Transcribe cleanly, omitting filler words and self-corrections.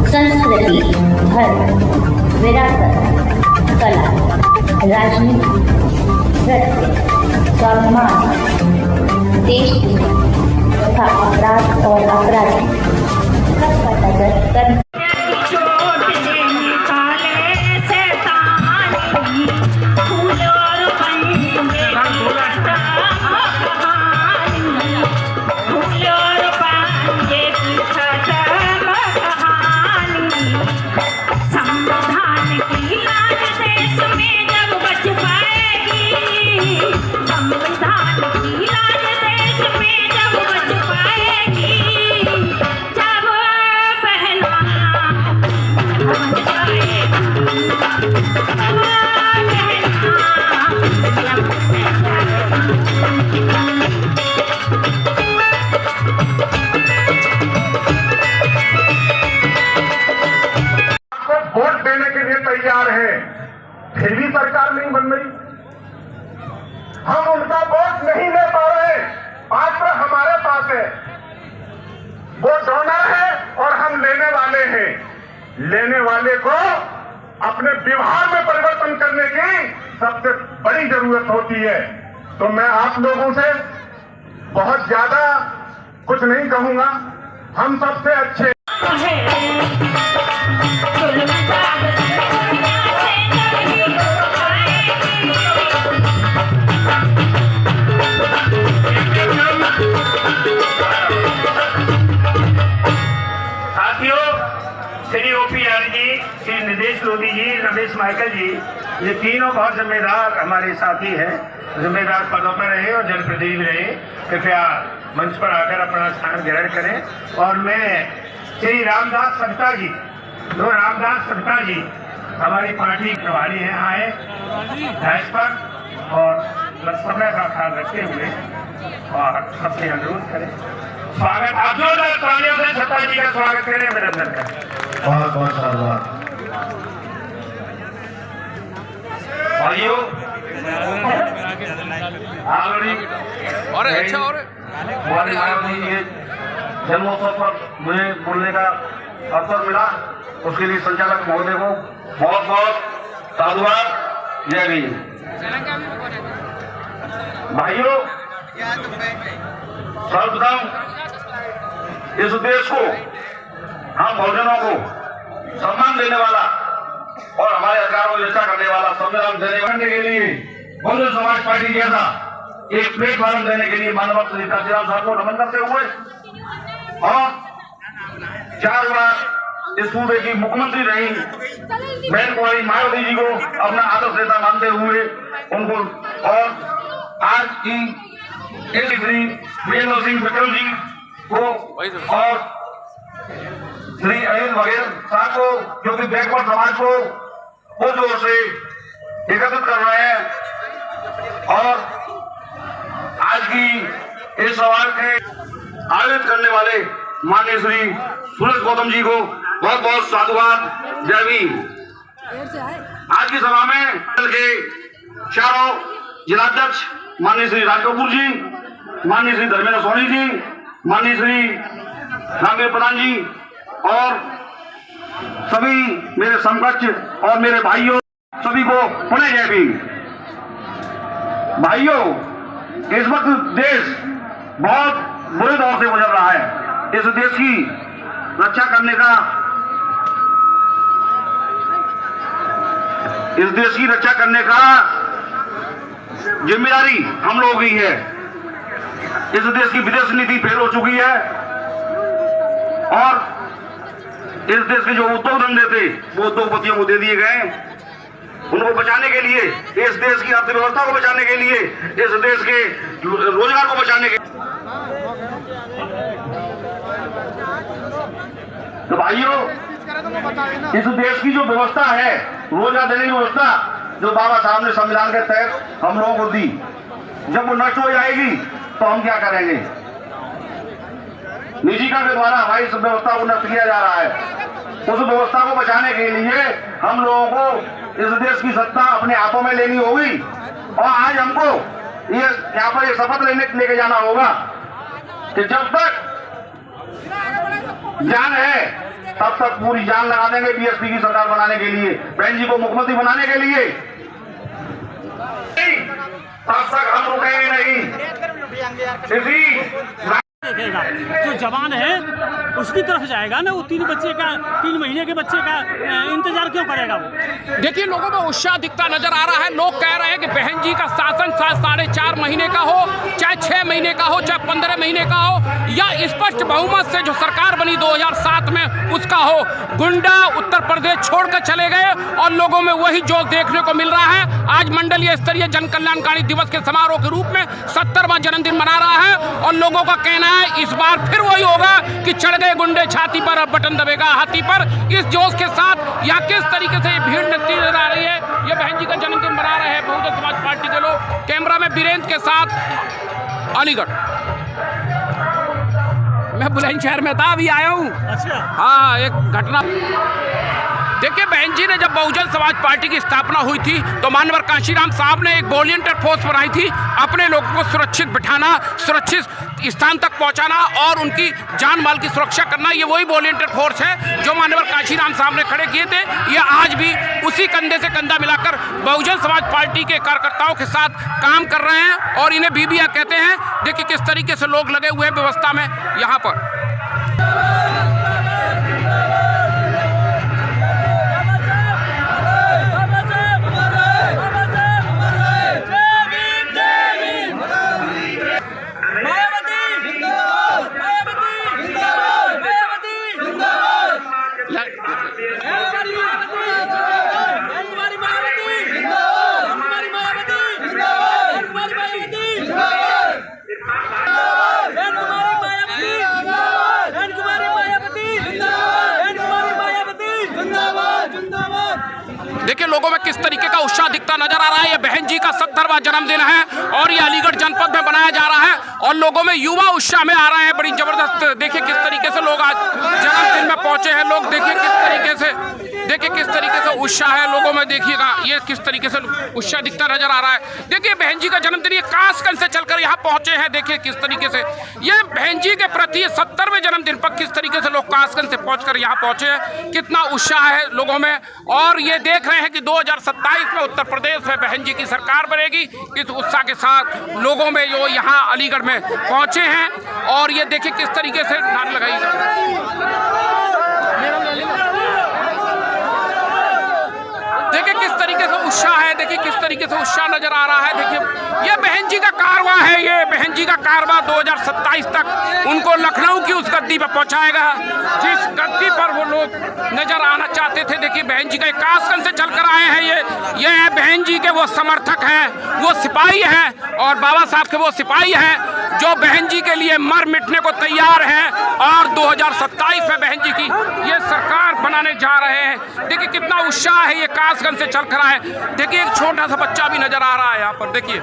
संस्कृति, धर्म, विरासत, कला, राजनीति, नृत्य, स्वाभिमान, देश तथा अपराध और अपराधी सबका नजर कर तैयार है, फिर भी सरकार नहीं बन रही। हम उनका वोट नहीं ले पा रहे। पात्र हमारे पास है, वो डोनर है और हम लेने वाले हैं। लेने वाले को अपने व्यवहार में परिवर्तन करने की सबसे बड़ी जरूरत होती है। तो मैं आप लोगों से बहुत ज्यादा कुछ नहीं कहूंगा। हम सबसे अच्छे श्री OPR जी, श्री निदेश लोधी जी, रमेश माइकल जी, ये तीनों बहुत जिम्मेदार हमारे साथी हैं। जिम्मेदार पदों पर रहे और जनप्रतिनिधि रहे। कृपया मंच पर आकर अपना स्थान ग्रहण करें। और मैं श्री रामदास सत्ता जी, जो रामदास सत्ता जी हमारी पार्टी प्रभारी हैं, आए डैश पर और समय का ख्याल रखते हुए और सबसे अनुरोध करें। स्वागत, आप जोरदार तालियों से सत्ता जी का स्वागत करें, अभिनंदन करें। बहुत बहुत धन्यवाद भाइयों। और अच्छा और जन्मोत्सव पर मुझे बोलने का अवसर मिला, उसके लिए संचालक महोदय को बहुत बहुत साधुवाद। जय भीम। भाइयों, सर्वप्रथम इस देश को, हम बहुजनों को सम्मान देने वाला और हमारे अधिकारों की रक्षा करने वाला संविधान देने के लिए बहुजन समाज पार्टी जैसा एक प्लेटफॉर्म देने के लिए माननीय श्री काशीराम साहब को नमन करते हुए और 4 बार इस सूबे की मुख्यमंत्री रही बहन कुमारी मायावती जी को अपना आदर्श नेता मानते हुए उनको, और आज की श्री वीरेंद्र सिंह विक्रम जी को और श्री अनिल बघेल साहब को, जो कि बैकवर्ड समाज को वो जोर से एकत्रित कर रहे हैं और आज की इस सवाल के आयोजित करने वाले माननीय श्री सूरज गौतम जी को बहुत बहुत साधुवाद। जय भीम। आज की सभा में के चारों जिलाध्यक्ष माननीय श्री राज कपूर जी, माननीय श्री धर्मेंद्र सोनी जी, माननीय श्री रामवीर प्रधान जी और सभी मेरे समकक्ष और मेरे भाइयों, सभी को पुनः जय भीम। भाइयों, इस वक्त देश बहुत बुरे दौर से गुजर रहा है। इस देश की रक्षा करने का, इस देश की रक्षा करने का जिम्मेदारी हम लोगों की है। इस देश की विदेश नीति फेल हो चुकी है और इस देश के जो उद्योग धंधे थे वो उद्योगपतियों को दे दिए गए। उनको बचाने के लिए, इस देश की अर्थव्यवस्था को बचाने के लिए, इस देश के रोजगार को बचाने के तो भाइयों, इस देश की जो व्यवस्था है, रोजगार देने की व्यवस्था जो बाबा साहब ने संविधान के तहत हम लोगों को दी, जब वो नष्ट हो जाएगी तो हम क्या करेंगे? निजीकरण के द्वारा हमारी इस व्यवस्था को नष्ट किया जा रहा है। उस व्यवस्था को बचाने के लिए हम लोगों को इस देश की सत्ता अपने हाथों में लेनी होगी और आज हमको ये यहाँ पर शपथ लेके जाना होगा कि जब तक जान है तब तक पूरी जान लगा देंगे बीएसपी की सरकार बनाने के लिए, बहन जी को मुख्यमंत्री बनाने के लिए। तब तक हम रुकेंगे नहीं। देखेगा जो जवान है उसकी तरफ जाएगा ना, वो 3 महीने के बच्चे का इंतजार क्यों करेगा वो। देखिए लोगों में उत्साह दिखता नजर आ रहा है। लोग कह रहे हैं कि बहन जी का शासन 4.5 महीने का हो, चाहे 6 महीने का हो, चाहे 15 महीने का हो, या स्पष्ट बहुमत से जो सरकार बनी 2007 में उसका हो। गुंडा उत्तर प्रदेश छोड़कर चले गए और लोगों में वही जोश देखने को मिल रहा है। आज मंडलीय स्तरीय जन कल्याणकारी दिवस के समारोह के रूप में 70वां जन्मदिन मना रहा है और लोगों का कहना है इस बार फिर वही होगा कि चढ़ गए गुंडे छाती पर, अब बटन दबेगा हाथी पर। इस जोश के साथ यहाँ किस तरीके से भीड़ नजर आ रही है। ये बहन जी का जन्मदिन मना रहे हैं बहुजन समाज पार्टी के लोग। कैमरा में वीरेंद्र के साथ अलीगढ़। मैं बुलंदशहर में था, अभी आया हूँ। अच्छा, हाँ, एक घटना देखिए, बहन जी ने जब बहुजन समाज पार्टी की स्थापना हुई थी तो माननीय कांशीराम साहब ने एक वॉलंटियर फोर्स बनाई थी, अपने लोगों को सुरक्षित बिठाना, सुरक्षित स्थान तक पहुंचाना और उनकी जान माल की सुरक्षा करना। ये वही वॉलंटियर फोर्स है जो माननीय कांशीराम साहब ने खड़े किए थे। ये आज भी उसी कंधे से कंधा मिलाकर बहुजन समाज पार्टी के कार्यकर्ताओं के साथ काम कर रहे हैं और इन्हें बीबिया कहते हैं। देखिए किस तरीके से लोग लगे हुए हैं व्यवस्था में यहाँ पर। देखिए लोगों में किस तरीके का उत्साह दिखता नजर आ रहा है। ये बहन जी का 70वां जन्मदिन है और ये अलीगढ़ जनपद में बनाया जा रहा है और लोगों में युवा उत्साह में आ रहे हैं बड़ी जबरदस्त। देखिए किस तरीके से लोग आज जन्मदिन में पहुंचे हैं। लोग देखिए किस तरीके से उत्साह है लोगों में। देखिएगा ये किस तरीके से उत्साह दिखता नजर आ रहा है। देखिए बहन जी का जन्मदिन ये कासगंज से चलकर यहाँ पहुंचे हैं। देखिए किस तरीके से ये बहन जी के प्रति 70वें जन्मदिन पर किस तरीके से लोग कासगंज से पहुंचकर यहाँ पहुंचे हैं। कितना उत्साह है लोगों में और ये देख रहे हैं कि 2027 में उत्तर प्रदेश में बहन जी की सरकार बनेगी। इस उत्साह के साथ लोगों में जो यहाँ अलीगढ़ में पहुंचे हैं और ये देखिए किस तरीके से नारे लगाई। देखिए किस तरीके से उत्साह है, देखिए किस तरीके से उत्साह नजर आ रहा है। देखिए ये बहन जी का कारवां है, ये बहन जी का कारवां 2027 तक उनको लखनऊ की उस गद्दी पर पहुंचाएगा जिस गद्दी पर वो लोग नजर आना चाहते थे। देखिए बहन जी का कासगंज से चलकर आए हैं। ये है बहन जी के वो समर्थक हैं, वो सिपाही हैं और बाबा साहब के वो सिपाही हैं जो बहन जी के लिए मर मिटने को तैयार हैं और 2027 में बहन जी की ये सरकार बनाने जा रहे हैं। देखिए कितना उत्साह है। ये कासगंज से चलकर आए। देखिए एक छोटा सा बच्चा भी नजर आ रहा है यहाँ पर। देखिए